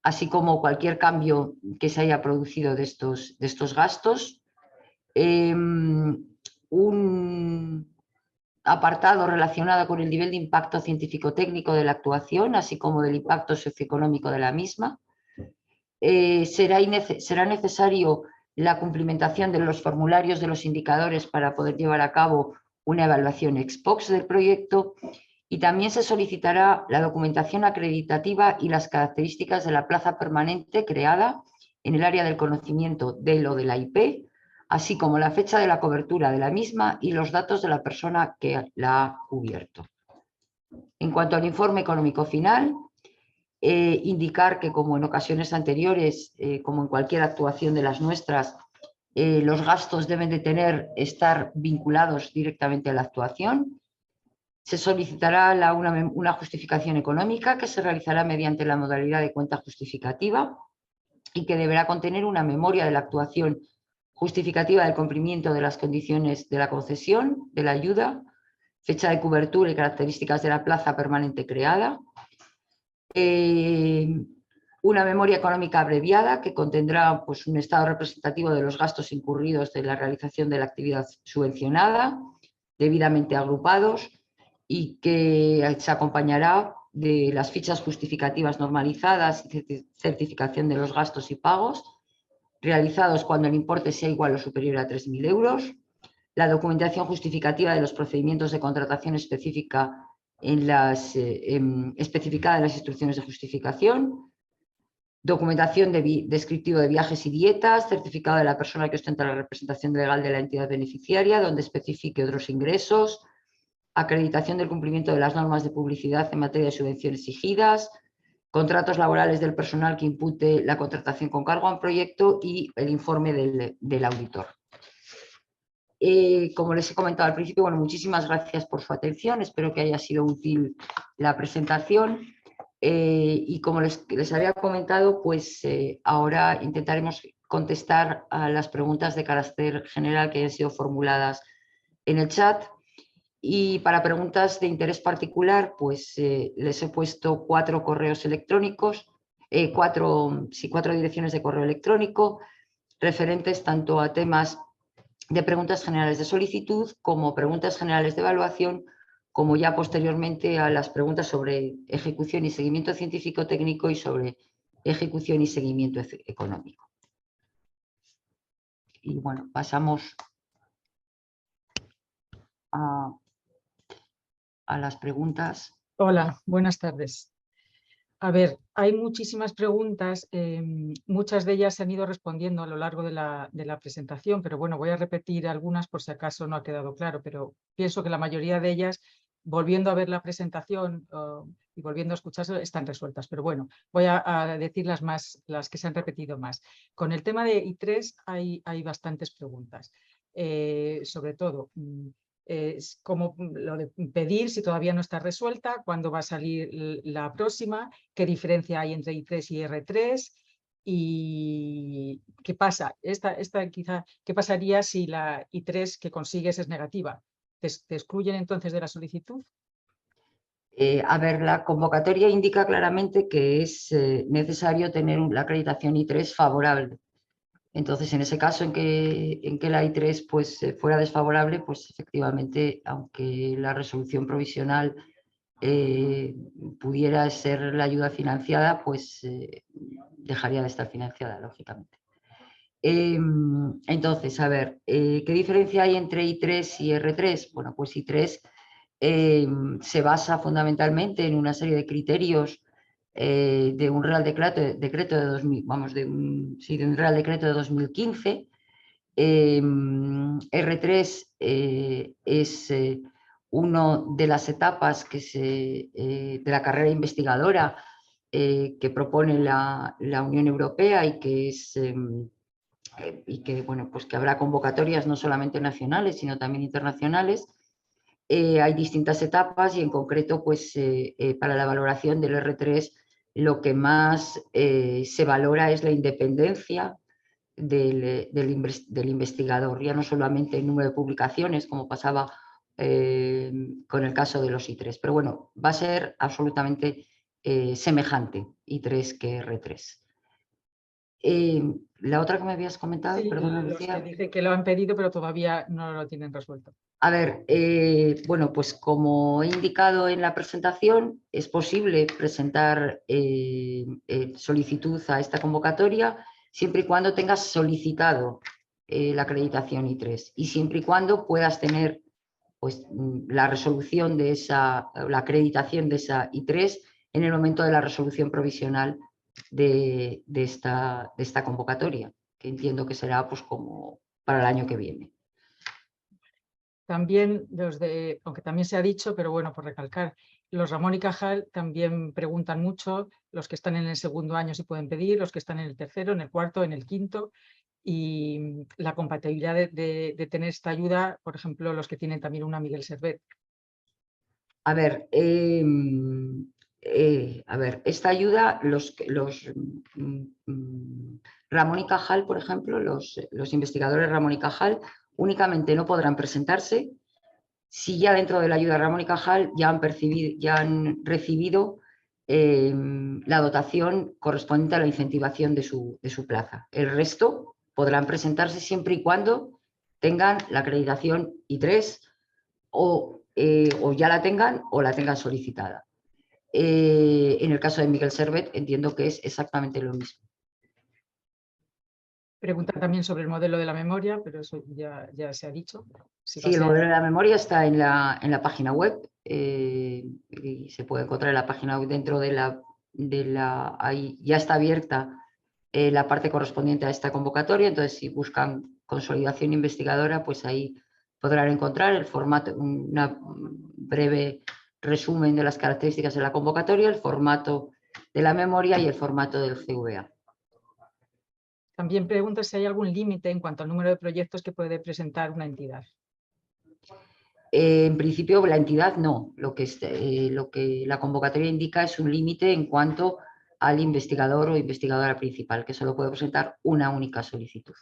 así como cualquier cambio que se haya producido de estos gastos, un apartado relacionado con el nivel de impacto científico-técnico de la actuación, así como del impacto socioeconómico de la misma. Será necesario la cumplimentación de los formularios de los indicadores para poder llevar a cabo una evaluación ex post del proyecto, y también se solicitará la documentación acreditativa y las características de la plaza permanente creada en el área del conocimiento del o de la IP, así como la fecha de la cobertura de la misma y los datos de la persona que la ha cubierto. En cuanto al informe económico final, indicar que como en ocasiones anteriores, como en cualquier actuación de las nuestras, Los gastos deben de estar vinculados directamente a la actuación. Se solicitará una justificación económica que se realizará mediante la modalidad de cuenta justificativa y que deberá contener una memoria de la actuación justificativa del cumplimiento de las condiciones de la concesión, de la ayuda, fecha de cobertura y características de la plaza permanente creada. Una memoria económica abreviada que contendrá pues, un estado representativo de los gastos incurridos de la realización de la actividad subvencionada, debidamente agrupados, y que se acompañará de las fichas justificativas normalizadas y certificación de los gastos y pagos realizados cuando el importe sea igual o superior a 3.000 euros, la documentación justificativa de los procedimientos de contratación específica especificada en las instrucciones de justificación, documentación descriptiva de viajes y dietas, certificado de la persona que ostenta la representación legal de la entidad beneficiaria, donde especifique otros ingresos, acreditación del cumplimiento de las normas de publicidad en materia de subvenciones exigidas, contratos laborales del personal que impute la contratación con cargo a un proyecto y el informe del auditor. Como les he comentado al principio, bueno, muchísimas gracias por su atención, espero que haya sido útil la presentación y como les había comentado, pues ahora intentaremos contestar a las preguntas de carácter general que hayan sido formuladas en el chat. Y para preguntas de interés particular, pues les he puesto 4 correos electrónicos, 4 direcciones de correo electrónico, referentes tanto a temas de preguntas generales de solicitud como preguntas generales de evaluación, como ya posteriormente a las preguntas sobre ejecución y seguimiento científico-técnico y sobre ejecución y seguimiento económico. Y bueno, pasamos a las preguntas. Hola, buenas tardes. A ver, hay muchísimas preguntas, muchas de ellas se han ido respondiendo a lo largo de la presentación, pero bueno, voy a repetir algunas por si acaso no ha quedado claro, pero pienso que la mayoría de ellas, volviendo a ver la presentación y volviendo a escucharse, están resueltas, pero bueno, voy a decir las que se han repetido más. Con el tema de I3 hay bastantes preguntas, sobre todo como lo de pedir si todavía no está resuelta, cuándo va a salir la próxima, qué diferencia hay entre I3 y R3 y qué pasa. ¿Qué pasaría si la I3 que consigues es negativa? ¿Te excluyen entonces de la solicitud? A ver, la convocatoria indica claramente que es necesario tener la acreditación I3 favorable. Entonces, en ese caso en que la I3 pues, fuera desfavorable, pues efectivamente, aunque la resolución provisional pudiera ser la ayuda financiada, pues dejaría de estar financiada, lógicamente. Entonces, a ver, ¿qué diferencia hay entre I3 y R3? Bueno, pues I3 se basa fundamentalmente en una serie de criterios de un Real Decreto de 2000, de un Real Decreto de 2015. R3 es una de las etapas de la carrera investigadora que propone la Unión Europea y que bueno, pues que habrá convocatorias no solamente nacionales, sino también internacionales. Hay distintas etapas y en concreto, pues para la valoración del R3, lo que más se valora es la independencia del investigador, ya no solamente el número de publicaciones, como pasaba con el caso de los I3, pero bueno, va a ser absolutamente semejante I3 que R3. La otra que me habías comentado, Sí, perdona, los Lucía. que dicen que lo han pedido pero todavía no lo tienen resuelto. A ver, bueno, pues como he indicado en la presentación, es posible presentar solicitud a esta convocatoria siempre y cuando tengas solicitado la acreditación I3 y siempre y cuando puedas tener pues, la resolución de la acreditación de esa I3 en el momento de la resolución provisional de esta convocatoria, que entiendo que será pues, como para el año que viene. También aunque también se ha dicho, pero bueno, por recalcar, los Ramón y Cajal también preguntan mucho, los que están en el segundo año si pueden pedir, los que están en el tercero, en el cuarto, en el quinto, y la compatibilidad de tener esta ayuda, por ejemplo, los que tienen también una Miguel Servet. A ver, esta ayuda, Ramón y Cajal, por ejemplo, los investigadores Ramón y Cajal, únicamente no podrán presentarse si ya dentro de la ayuda Ramón y Cajal ya han recibido la dotación correspondiente a la incentivación de su plaza. El resto podrán presentarse siempre y cuando tengan la acreditación I3 o ya la tengan o la tengan solicitada. En el caso de Miguel Servet entiendo que es exactamente lo mismo. Pregunta también sobre el modelo de la memoria, pero eso ya se ha dicho. Sí, el modelo de la memoria está en la página web y se puede encontrar en la página web dentro ahí ya está abierta la parte correspondiente a esta convocatoria, entonces si buscan consolidación investigadora, pues ahí podrán encontrar el formato, un breve resumen de las características de la convocatoria, el formato de la memoria y el formato del CVA. También pregunta si hay algún límite en cuanto al número de proyectos que puede presentar una entidad. En principio, la entidad no. Lo que la convocatoria indica es un límite en cuanto al investigador o investigadora principal, que solo puede presentar una única solicitud.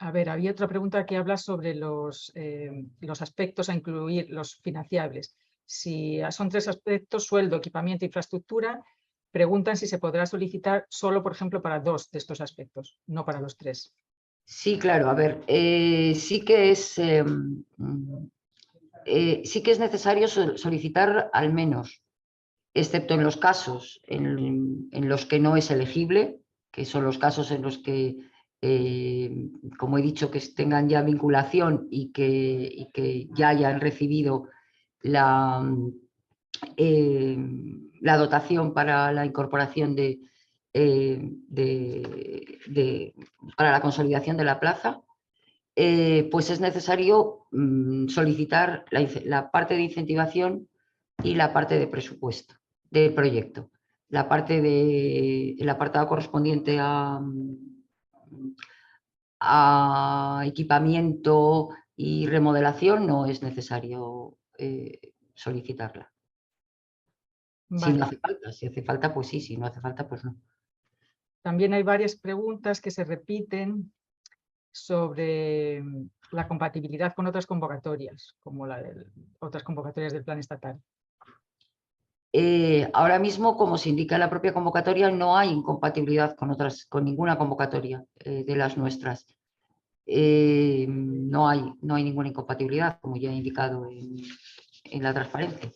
A ver, había otra pregunta que habla sobre los aspectos a incluir, los financiables. Si son 3 aspectos, sueldo, equipamiento, infraestructura, preguntan si se podrá solicitar solo, por ejemplo, para 2 de estos aspectos, no para los 3. Sí, claro, a ver, sí que es necesario solicitar al menos, excepto en los casos en los que no es elegible, que son los casos en los que, como he dicho, que tengan ya vinculación y que ya hayan recibido la dotación para la incorporación para la consolidación de la plaza, pues es necesario solicitar la parte de incentivación y la parte de presupuesto del proyecto. El apartado correspondiente a equipamiento y remodelación no es necesario solicitarla. Vale. Si no hace falta, si hace falta, pues sí, si no hace falta, pues no. También hay varias preguntas que se repiten sobre la compatibilidad con otras convocatorias, como otras convocatorias del plan estatal. Ahora mismo, como se indica en la propia convocatoria, no hay incompatibilidad con ninguna convocatoria de las nuestras. No hay ninguna incompatibilidad, como ya he indicado en la transparencia.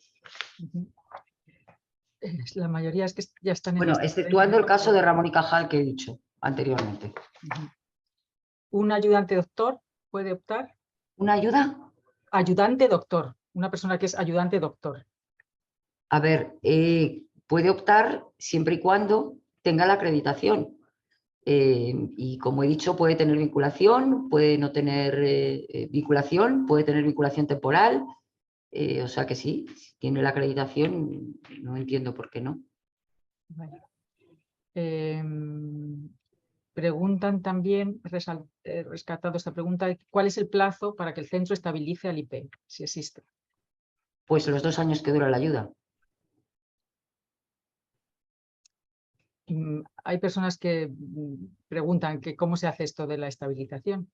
La mayoría es que ya están en Bueno, exceptuando el caso de Ramón y Cajal que he dicho anteriormente. ¿Un ayudante doctor puede optar? ¿Una ayuda? Ayudante doctor, una persona que es ayudante doctor. A ver, puede optar siempre y cuando tenga la acreditación. Y como he dicho, puede tener vinculación, puede no tener vinculación, puede tener vinculación temporal. O sea que sí, si tiene la acreditación, no entiendo por qué no. Vale. Preguntan también, rescatado esta pregunta, ¿cuál es el plazo para que el centro estabilice al IP, si existe? Pues los 2 años que dura la ayuda. Hay personas que preguntan que cómo se hace esto de la estabilización.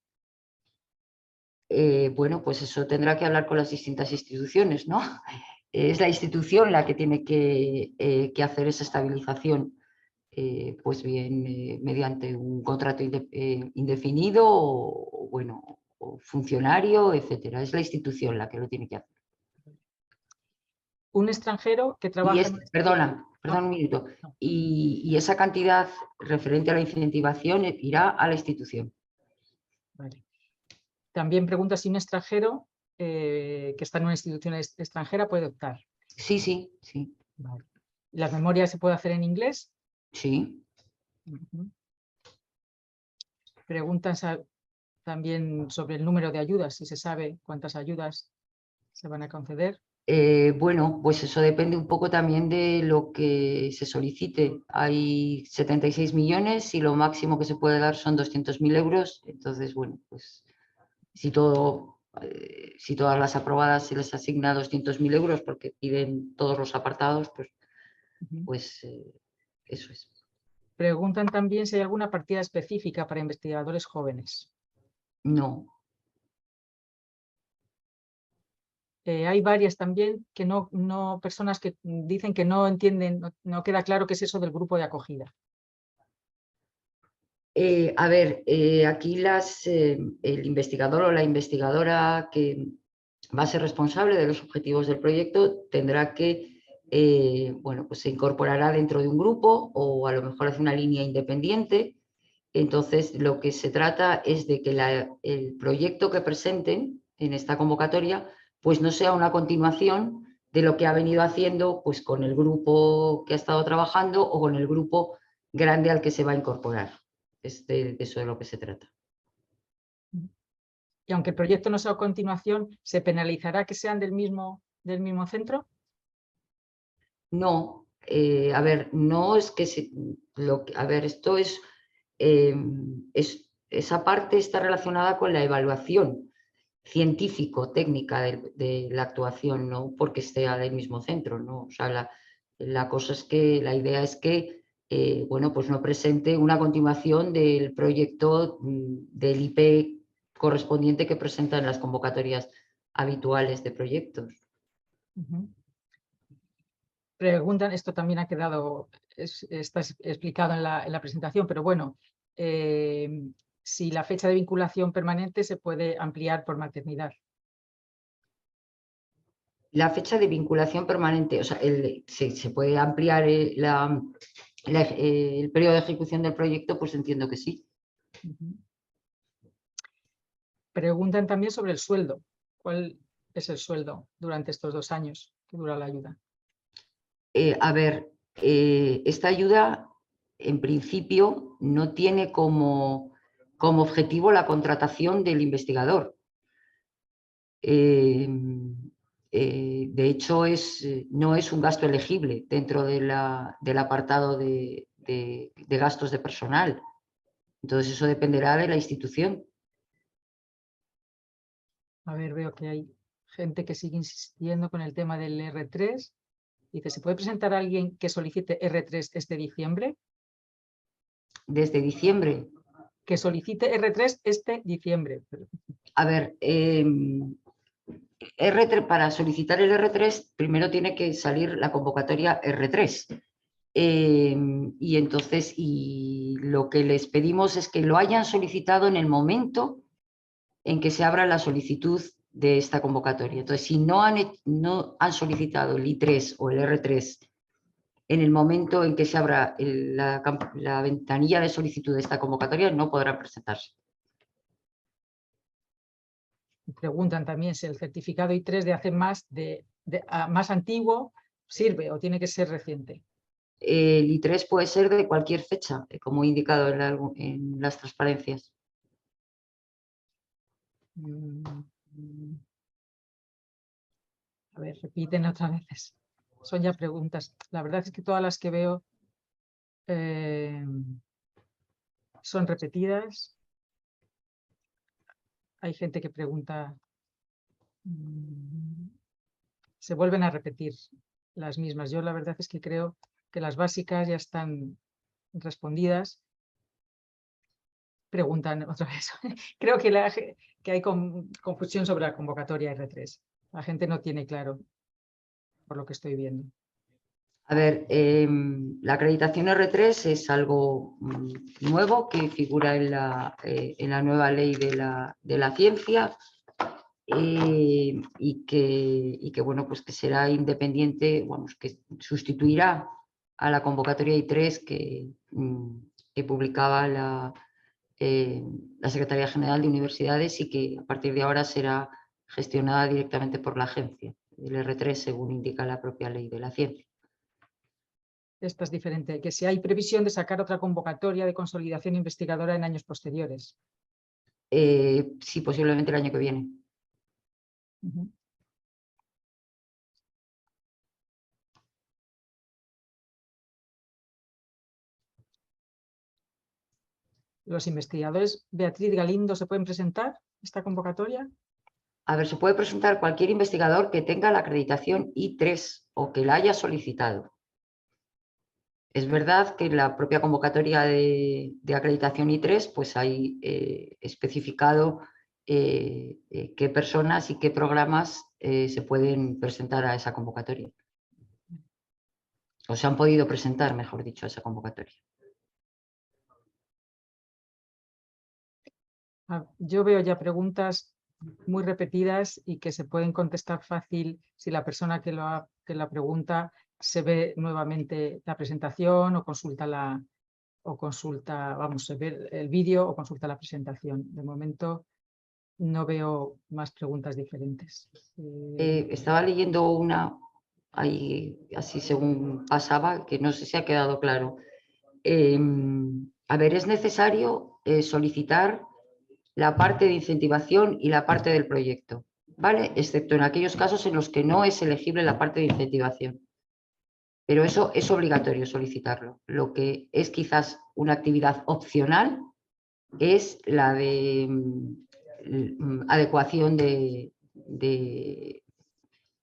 Bueno, pues eso tendrá que hablar con las distintas instituciones, ¿no? Es la institución la que tiene que hacer esa estabilización, pues bien, mediante un contrato indefinido o, bueno, o funcionario, etcétera. Es la institución la que lo tiene que hacer. Un extranjero que trabaja Perdona un minuto. No. Y esa cantidad referente a la incentivación irá a la institución. Vale. También pregunta si un extranjero que está en una institución extranjera puede optar. Sí, sí, sí. Vale. ¿La memoria se puede hacer en inglés? Sí. Preguntan también sobre el número de ayudas, si se sabe cuántas ayudas se van a conceder. Bueno, pues eso depende un poco también de lo que se solicite. Hay 76 millones y lo máximo que se puede dar son 200.000 euros. Entonces, bueno, pues si si todas las aprobadas se les asigna 200.000 euros porque piden todos los apartados, pues eso es. Preguntan también si hay alguna partida específica para investigadores jóvenes. No. Hay varias también que personas que dicen que no entienden, no queda claro qué es eso del grupo de acogida. A ver, aquí el investigador o la investigadora que va a ser responsable de los objetivos del proyecto tendrá que, bueno, pues se incorporará dentro de un grupo o a lo mejor hace una línea independiente. Entonces, lo que se trata es de que el proyecto que presenten en esta convocatoria pues no sea una continuación de lo que ha venido haciendo pues con el grupo que ha estado trabajando o con el grupo grande al que se va a incorporar. Es de eso de lo que se trata. Y aunque el proyecto no sea a continuación, ¿se penalizará que sean del mismo centro? No, a ver, no es que a ver, esto esa parte está relacionada con la evaluación científico-técnica de la actuación, no porque esté del mismo centro, ¿no? O sea, la cosa es que la idea es que bueno, pues no presente una continuación del proyecto del IP correspondiente que presentan las convocatorias habituales de proyectos. Preguntan, esto también ha quedado, está explicado en la presentación, pero bueno, si la fecha de vinculación permanente se puede ampliar por maternidad. La fecha de vinculación permanente, o sea, se puede ampliar el periodo de ejecución del proyecto, pues entiendo que sí. Preguntan también sobre el sueldo. ¿Cuál es el sueldo durante estos 2 años que dura la ayuda? A ver, esta ayuda en principio no tiene como objetivo la contratación del investigador. De hecho, no es un gasto elegible dentro del apartado de gastos de personal. Entonces, eso dependerá de la institución. A ver, veo que hay gente que sigue insistiendo con el tema del R3. Dice, ¿se puede presentar a alguien que solicite R3 este diciembre? Desde diciembre. Que solicite R3 este diciembre. A ver, para solicitar el R3 primero tiene que salir la convocatoria R3. Y entonces, lo que les pedimos es que lo hayan solicitado en el momento en que se abra la solicitud de esta convocatoria. Entonces, si no han solicitado el I3 o el R3 en el momento en que se abra la ventanilla de solicitud de esta convocatoria, no podrán presentarse. Preguntan también si el certificado I3 de hace más antiguo sirve o tiene que ser reciente. El I3 puede ser de cualquier fecha, como he indicado en las transparencias. A ver, repiten otra vez. Son ya preguntas. La verdad es que todas las que veo son repetidas. Hay gente que pregunta, se vuelven a repetir las mismas. Yo la verdad es que creo que las básicas ya están respondidas. Preguntan otra vez. Creo que hay confusión sobre la convocatoria R3. La gente no tiene claro, por lo que estoy viendo. A ver, la acreditación R3 es algo nuevo que figura en la nueva ley de la ciencia y que, bueno, pues que será independiente, vamos, que sustituirá a la convocatoria I3 que publicaba la Secretaría General de Universidades y que a partir de ahora será gestionada directamente por la agencia, el R3, según indica la propia ley de la ciencia. Esta es diferente, que si hay previsión de sacar otra convocatoria de consolidación investigadora en años posteriores. Sí, posiblemente el año que viene. ¿Los investigadores Beatriz Galindo se pueden presentar a esta convocatoria? A ver, se puede presentar cualquier investigador que tenga la acreditación I3 o que la haya solicitado. Es verdad que en la propia convocatoria de acreditación I3 pues hay especificado qué personas y qué programas se pueden presentar a esa convocatoria. O se han podido presentar, mejor dicho, a esa convocatoria. Yo veo ya preguntas muy repetidas y que se pueden contestar fácil si la persona que la pregunta se ve nuevamente la presentación o vamos, se ve el vídeo o consulta la presentación. De momento no veo más preguntas diferentes. Estaba leyendo una, ahí, así según pasaba, que no sé si ha quedado claro. A ver, es necesario solicitar la parte de incentivación y la parte del proyecto, ¿vale? Excepto en aquellos casos en los que no es elegible la parte de incentivación. Pero eso es obligatorio solicitarlo. Lo que es quizás una actividad opcional es la de adecuación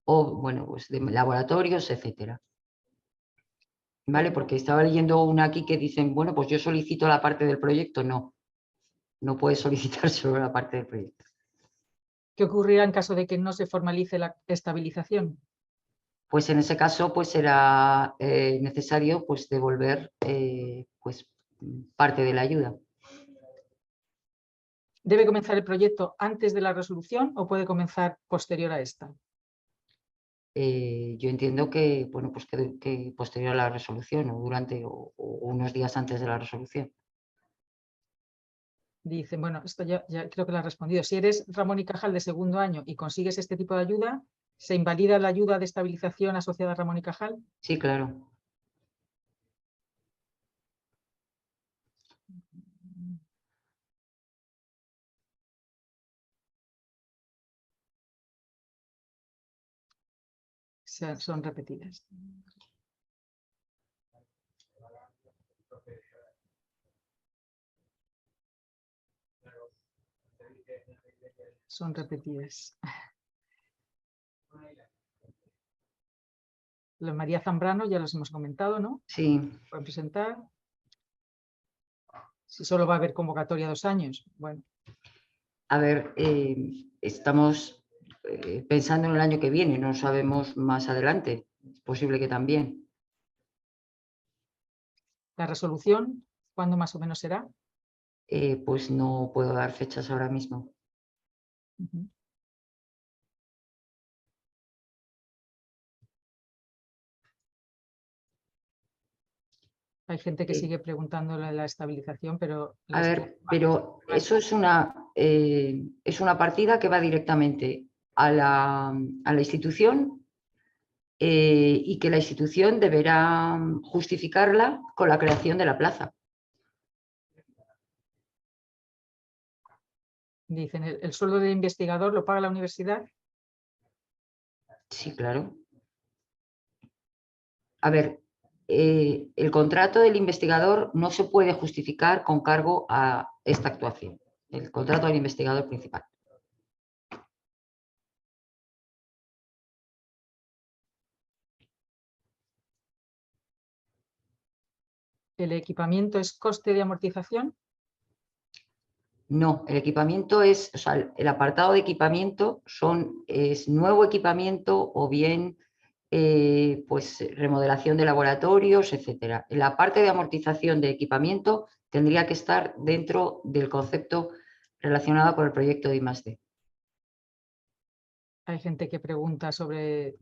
bueno, pues de laboratorios, etcétera. ¿Vale? Porque estaba leyendo una aquí que dicen, bueno, pues yo solicito la parte del proyecto. No puedes solicitar solo la parte del proyecto. ¿Qué ocurrirá en caso de que no se formalice la estabilización? Pues en ese caso pues será necesario pues devolver pues parte de la ayuda. ¿Debe comenzar el proyecto antes de la resolución o puede comenzar posterior a esta? Yo entiendo que, bueno, pues que posterior a la resolución o durante o unos días antes de la resolución. Dicen, bueno, esto ya creo que lo has respondido. Si eres Ramón y Cajal de segundo año y consigues este tipo de ayuda, ¿se invalida la ayuda de estabilización asociada a Ramón y Cajal? Sí, claro. Son repetidas. Son repetidas. La María Zambrano ya los hemos comentado, ¿no? Sí. Pueden presentar. Si solo va a haber convocatoria 2 años, bueno. A ver, estamos pensando en el año que viene, no sabemos más adelante. Es posible que también. La resolución, ¿cuándo más o menos será? Pues no puedo dar fechas ahora mismo. Hay gente que sigue preguntándole la estabilización, pero... A ver, pero eso es una partida que va directamente a la institución y que la institución deberá justificarla con la creación de la plaza. Dicen, ¿el sueldo del investigador lo paga la universidad? Sí, claro. A ver, el contrato del investigador no se puede justificar con cargo a esta actuación. El contrato del investigador principal. ¿El equipamiento es coste de amortización? No, el equipamiento es, o sea, el apartado de equipamiento es nuevo equipamiento o bien pues remodelación de laboratorios, etcétera. La parte de amortización de equipamiento tendría que estar dentro del concepto relacionado con el proyecto de I+D. Hay gente que pregunta sobre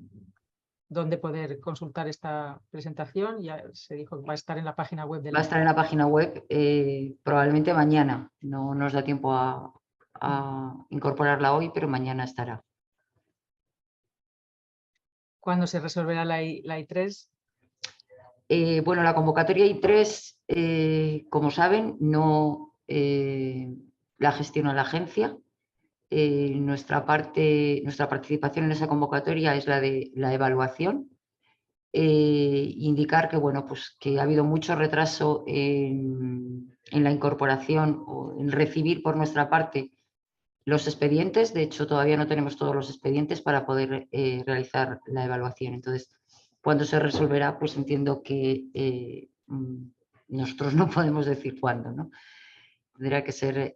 dónde poder consultar esta presentación. Ya se dijo que va a estar en la página web de Va a la... estar en la página web probablemente mañana. No nos da tiempo a incorporarla hoy, pero mañana estará. ¿Cuándo se resolverá la I3? Bueno, la convocatoria I3, como saben, no la gestiona la agencia. Nuestra participación en esa convocatoria es la de la evaluación. Indicar que, bueno, pues que ha habido mucho retraso en en la incorporación o en recibir por nuestra parte los expedientes. De hecho, todavía no tenemos todos los expedientes para poder realizar la evaluación. Entonces, cuando se resolverá, pues entiendo que nosotros no podemos decir cuándo, ¿no? Tendrá que ser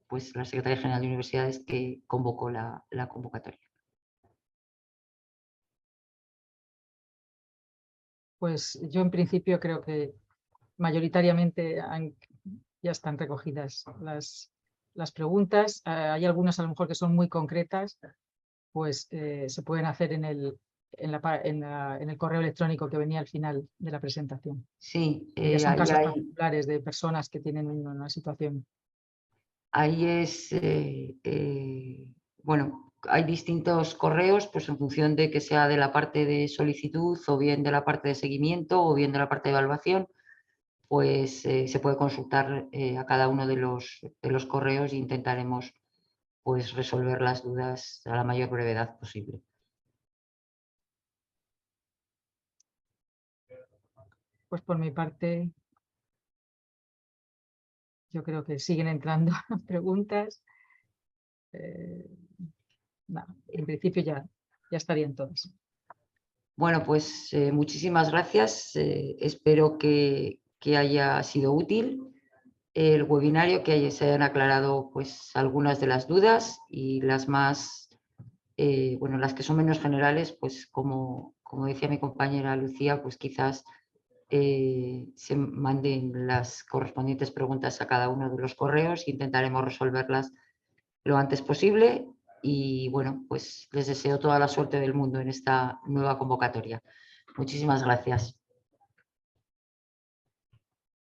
pues la Secretaría General de Universidades que convocó la convocatoria. Pues yo en principio creo que mayoritariamente ya están recogidas las preguntas. Hay algunas a lo mejor que son muy concretas, pues se pueden hacer en el correo electrónico que venía al final de la presentación. Sí, Ya son ahí casos hay, particulares de personas que tienen una situación. ahí es, bueno, hay distintos correos, pues en función de que sea de la parte de solicitud o bien de la parte de seguimiento o bien de la parte de evaluación, pues se puede consultar a cada uno de los correos e intentaremos pues resolver las dudas a la mayor brevedad posible. Pues por mi parte, yo creo que siguen entrando preguntas. Nada, en principio ya estarían todas. Bueno, pues muchísimas gracias. Espero que haya sido útil el webinario, que se hayan aclarado pues algunas de las dudas y las más, bueno, las que son menos generales, pues como decía mi compañera Lucía, pues quizás se manden las correspondientes preguntas a cada uno de los correos e intentaremos resolverlas lo antes posible. Y bueno, pues les deseo toda la suerte del mundo en esta nueva convocatoria. Muchísimas gracias.